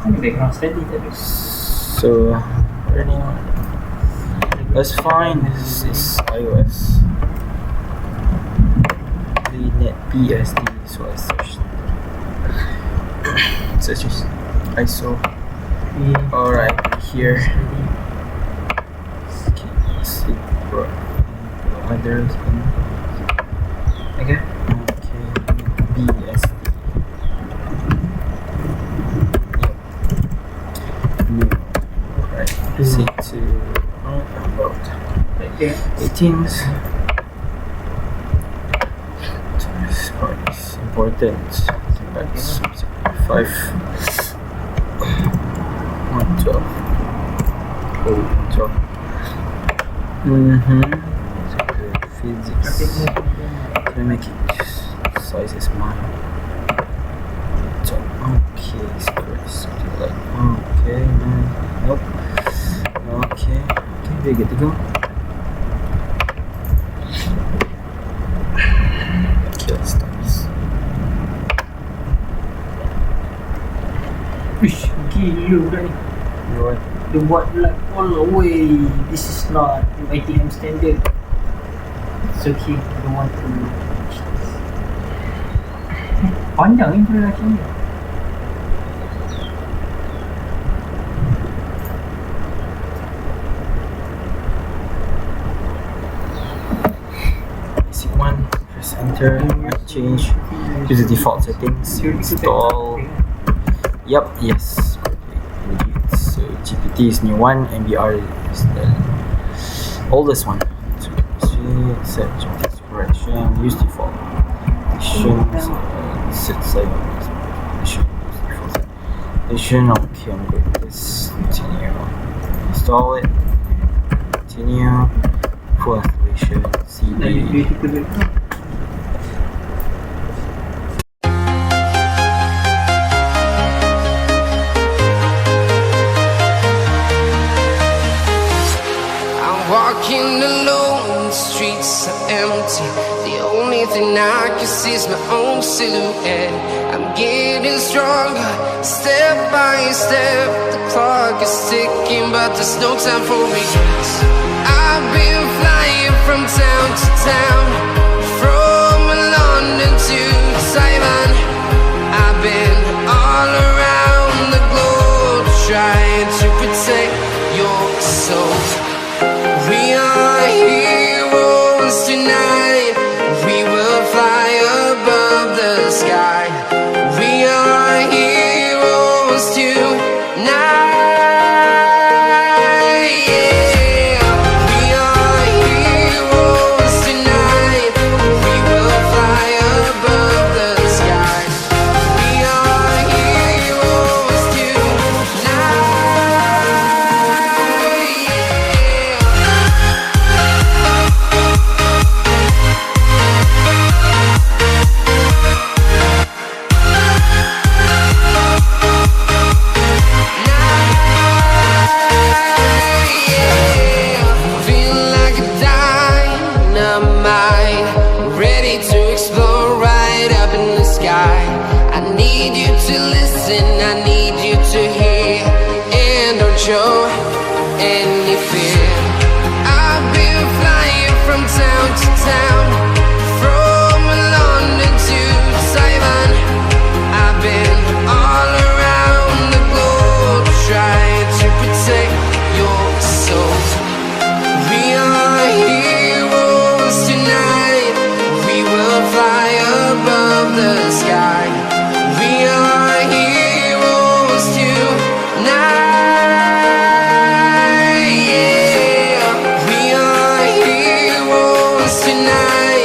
Kan background steady tadi. So running on. Let's find this is iOS. The NetBSD, so I searched. Search ISO. Alright, here. Okay, let's see. Others. Okay. BSD. New. Alright, set to about 18s. This part is important. That's 5. 112. Oh, 12. Physics. Can I make it size is mine? So, okay, something like okay, man. Nope. Okay, we're good to go. Okay, let's start this. Wish, gila budak ni. What? Dia buat like all the way. This is not ITM standard. It's okay, I don't want to. Panjang introduction ni. Basic one, press enter, change, use the default settings, install. Yep, yes. So GPT is new one, MBR is the oldest one. So set correction, use default. Set side. Edition, okay, I'm good. Let's continue. Install it. Continue. Full installation. CD. Walking alone, the streets are empty. The only thing I can see is my own silhouette. I'm getting stronger, step by step. The clock is ticking, but there's no time for regrets. I've been flying from town to town, from London to Taiwan. I've been all around the globe, trying to protect your soul. We are heroes tonight. We will fly above the sky. We are heroes tonight. Yeah. We are heroes tonight. We will fly above the sky. We are heroes tonight. Show any fear. I've been flying from town to town, from London to Taiwan. I've been all around the globe, trying to protect your soul. We are heroes tonight. We will fly above the sky. We are heroes tonight. Tonight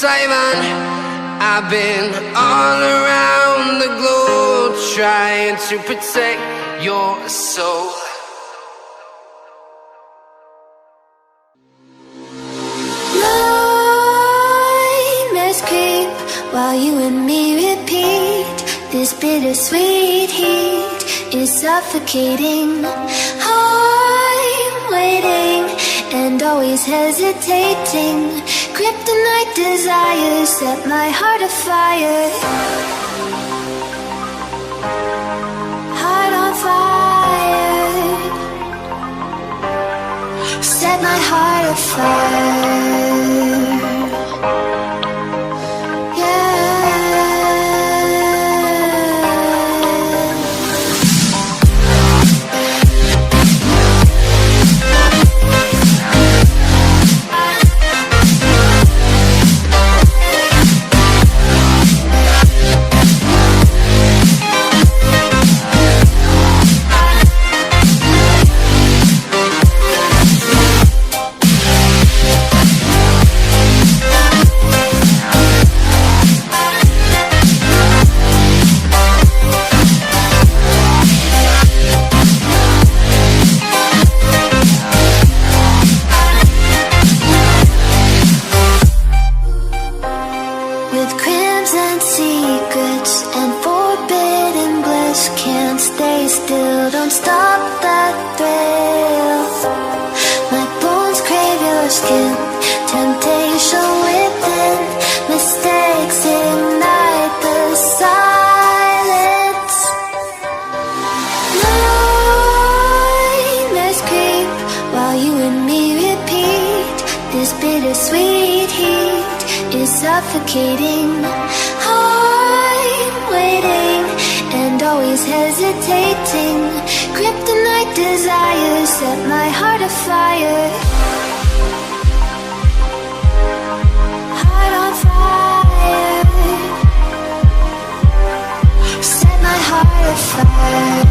Simon. I've been all around the globe trying to protect your soul. Nightmares creep while you and me repeat. This bittersweet heat is suffocating. I'm waiting and always hesitating. Kryptonite desires set my heart afire. Heart on fire. Set my heart afire. With crimson secrets and forbidden bliss, can't stay still, don't stop that thrill. My bones crave your skin, temptation within, mistakes ignite the silence. Nightmares creep while you and me repeat. This bittersweet heat is suffocating. I'm waiting and always hesitating. Kryptonite desires set my heart afire. Heart on fire. Set my heart afire.